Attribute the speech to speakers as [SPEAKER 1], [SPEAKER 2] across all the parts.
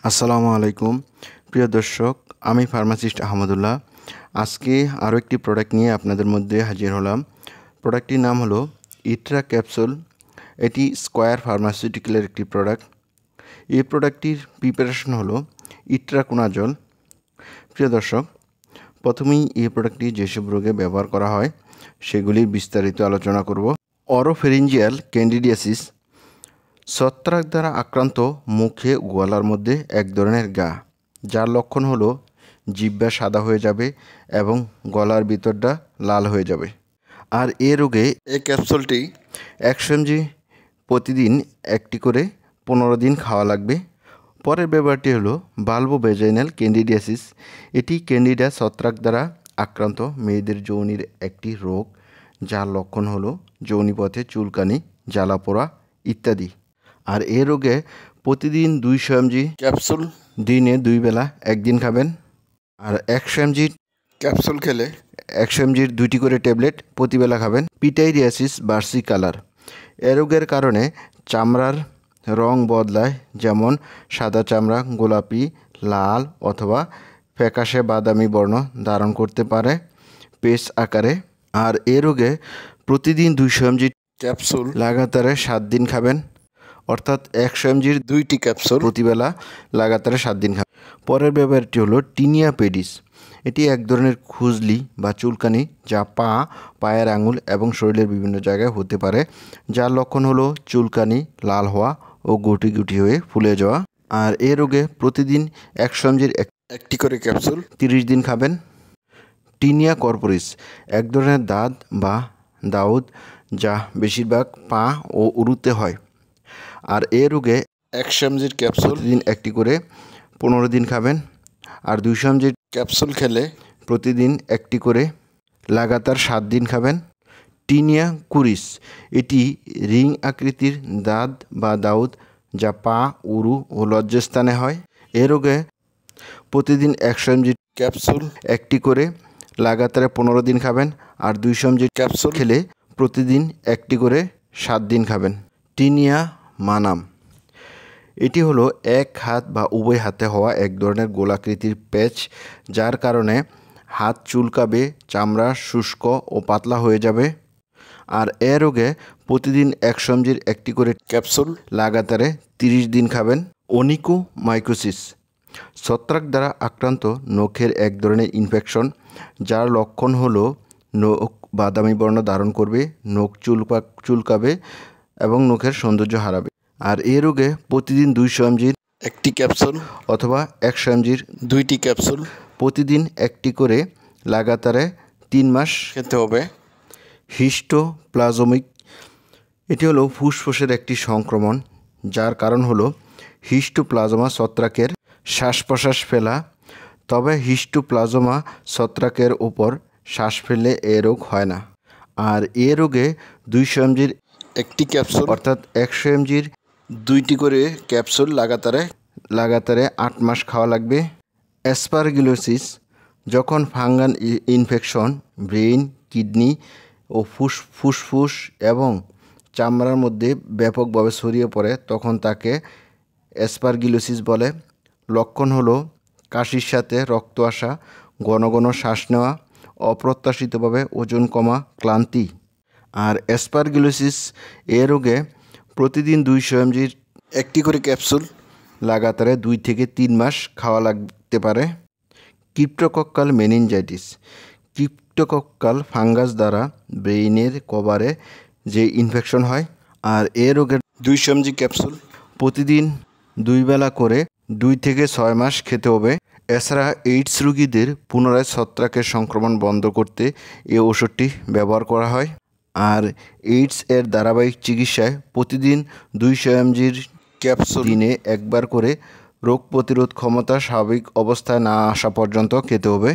[SPEAKER 1] আসসালামু আলাইকুম প্রিয় দর্শক, আমি ফার্মাসিস্ট আহমদুল্লাহ। আজকে আরও একটি প্রোডাক্ট নিয়ে আপনাদের মধ্যে হাজির হলাম। প্রোডাক্টটির নাম হলো ইট্রা ক্যাপসুল। এটি স্কয়ার ফার্মাসিউটিক্যালের একটি প্রোডাক্ট। এই প্রোডাক্টটির প্রিপারেশন হলো ইট্রাকোনাজল। প্রিয় দর্শক, প্রথমেই এই প্রোডাক্টটি যেসব রোগে ব্যবহার করা হয় সেগুলির বিস্তারিত আলোচনা করব। অরোফেরিঞ্জিয়াল ক্যান্ডিডিয়াসিস, ছত্রাক দ্বারা আক্রান্ত মুখে গলার মধ্যে এক ধরনের ঘা, যার লক্ষণ হলো জিহ্বা সাদা হয়ে যাবে এবং গলার ভিতরটা লাল হয়ে যাবে। আর এ রোগে এই ক্যাপসুলটি 100 mg প্রতিদিন একটি করে 15 দিন খাওয়া লাগবে। পরের ব্যাপারটি হলো ভালভোভেজাইনাল ক্যান্ডিডিয়াসিস। এটি ক্যান্ডিডা ছত্রাক দ্বারা আক্রান্ত মেয়েদের যৌনির একটি রোগ, যার লক্ষণ হলো যৌনিপথে চুলকানি, জ্বালাপোড়া ইত্যাদি। আর এ রোগে প্রতিদিন 200 mg ক্যাপসুল দিনে 2 বেলা একদিন খাবেন। আর 100 mg ক্যাপসুল খেলে 100 mg 2টি করে ট্যাবলেট প্রতিবেলা খাবেন। পিটাইরিয়াসিস ভার্সিকালার, এ রোগের কারণে চামড়ার রং বদলায়, যেমন সাদা চামড়া গোলাপি, লাল অথবা ফ্যাকাশে বাদামি বর্ণ ধারণ করতে পারে পেস্ট আকারে। আর এ রোগে প্রতিদিন 200 mg ক্যাপসুল লাগাতারে 7 দিন খাবেন, অর্থাৎ 100 mg 2টি ক্যাপসুল প্রতিবেলা লাগাতারে 7 দিন খাবেন। পরের ব্যাপারটি হলো টিনিয়া পেডিস। এটি এক ধরনের খুজলি বা চুলকানি, যা পায়ের আঙুল এবং শরীরের বিভিন্ন জায়গায় হতে পারে, যার লক্ষণ হলো চুলকানি, লাল হওয়া ও গুটি গুটি হয়ে ফুলে যাওয়া। আর এ রোগে প্রতিদিন 100 mg একটি করে ক্যাপসুল 30 দিন খাবেন। টিনিয়া কর্পোরিস, এক ধরনের দাঁত বা দাউদ, যা বেশিরভাগ পা ও উরুতে হয়। আর এ রোগে 100 mg ক্যাপসুল প্রতিদিন একটি করে 15 দিন খাবেন। আর 200 mg ক্যাপসুল খেলে প্রতিদিন একটি করে লাগাতার 7 দিন খাবেন। টিনিয়া কুরিস, এটি রিং আকৃতির দাঁত বা দাউদ, যা পা, উরু ও লজ্জাস্থানে হয়। এ রোগে প্রতিদিন 100 mg ক্যাপসুল একটি করে লাগাতার 15 দিন খাবেন। আর 200 mg ক্যাপসুল খেলে প্রতিদিন একটি করে 7 দিন খাবেন। টিনিয়া মানাম, এটি হলো এক হাত বা উভয় হাতে হওয়া এক ধরনের গোলাকৃতির প্যাচ, যার কারণে হাত চুলকাবে, চামড়া শুষ্ক ও পাতলা হয়ে যাবে। আর এ রোগে প্রতিদিন 100 mg একটি করে ক্যাপসুল লাগাতারে 30 দিন খাবেন। অনিকোমাইকোসিস, ছত্রাক দ্বারা আক্রান্ত নখের এক ধরনের ইনফেকশন, যার লক্ষণ হলো নখ বাদামি বর্ণ ধারণ করবে, নখ চুলকাবে এবং নখের সৌন্দর্য হারাবে। আর এ রোগে প্রতিদিন 200 mg একটি ক্যাপসুল অথবা 100 mg 2টি ক্যাপসুল প্রতিদিন একটি করে লাগাতারে 3 মাস খেতে হবে। হিস্টোপ্লাজমিক, এটি হলো ফুসফুসের একটি সংক্রমণ, যার কারণ হলো হিস্টোপ্লাজমা ছত্রাকের শ্বাস প্রশ্বাস ফেলা। তবে হিস্টোপ্লাজমা ছত্রাকের উপর শ্বাস ফেললে এ রোগ হয় না। আর এ রোগে 200 mg একটি ক্যাপসুল অর্থাৎ 100 mg 2টি করে ক্যাপসুল লাগাতারে 8 মাস খাওয়া লাগবে। অ্যাসপারগিলোসিস, যখন ফাঙ্গাল ইনফেকশন ব্রেন, কিডনি ও ফুসফুস এবং চামড়ার মধ্যে ব্যাপকভাবে ছড়িয়ে পড়ে, তখন তাকে অ্যাসপারগিলোসিস বলে। লক্ষণ হলো কাশির সাথে রক্ত আসা, ঘন ঘন শ্বাস নেওয়া, অপ্রত্যাশিতভাবে ওজন কমা, ক্লান্তি। আর অ্যাসপারগিলোসিস এ রোগে প্রতিদিন 200 mg একটি করে ক্যাপসুল লাগাতারে 2 থেকে 3 মাস খাওয়া লাগতে পারে। ক্রিপ্টোকক্কাল মেনিনজাইটিস, ক্রিপ্টোকক্কাল ফাঙ্গাস দ্বারা ব্রেইনের কভারে যে ইনফেকশন হয়। আর এ রোগের 200 mg ক্যাপসুল প্রতিদিন 2 বেলা করে 2 থেকে 6 মাস খেতে হবে। এছাড়া এইডস রোগীদের পুনরায় ছত্রাকের সংক্রমণ বন্ধ করতে এই ওষুধটি ব্যবহার করা হয়। আর এইডস এর ধারাবাহিক চিকিৎসায় প্রতিদিন 200 mg ক্যাপসুল দিনে একবার করে রোগ প্রতিরোধ ক্ষমতা স্বাভাবিক অবস্থায় না আসা পর্যন্ত খেতে হবে।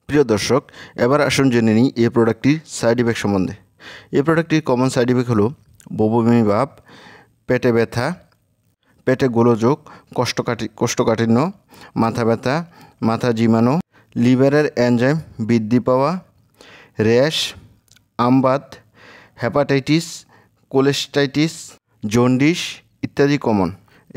[SPEAKER 1] প্রিয় দর্শক, এবার আসুন জেনে নিই এই প্রোডাক্টটির সাইড ইফেক্ট সম্বন্ধে। এই প্রোডাক্টটির কমন সাইড ইফেক্ট হলো বমি ভাব, পেটে ব্যথা, পেটে গোলযোগ, কোষ্ঠকাঠিন্য, মাথা ব্যথা, মাথা ঝিমানো, লিভারের এনজাইম বৃদ্ধি পাওয়া, র্যাশ, আমবাত, হেপাটাইটিস, কোলেস্টাইটিস, জন্ডিস ইত্যাদি কমন।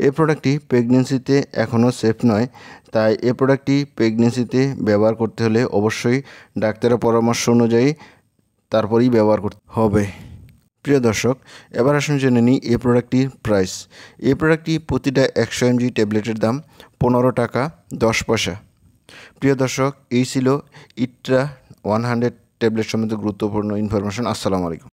[SPEAKER 1] এই প্রোডাক্টটি প্রেগনেন্সিতে এখনও সেফ নয়, তাই এই প্রোডাক্টটি প্রেগনেন্সিতে ব্যবহার করতে হলে অবশ্যই ডাক্তারের পরামর্শ অনুযায়ী তারপরেই ব্যবহার করতে হবে। প্রিয় দর্শক, এবার আসুন জেনে নিই এই প্রোডাক্টটির প্রাইস। এই প্রোডাক্টটি প্রতিটা 100 mg ট্যাবলেটের দাম 15 টাকা 10 পয়সা। প্রিয় দর্শক, এই ছিল ইট্রা 100 ট্যাবলেট সম্বন্ধে গুরুত্বপূর্ণ ইনফরমেশন। আসসালামু আলাইকুম।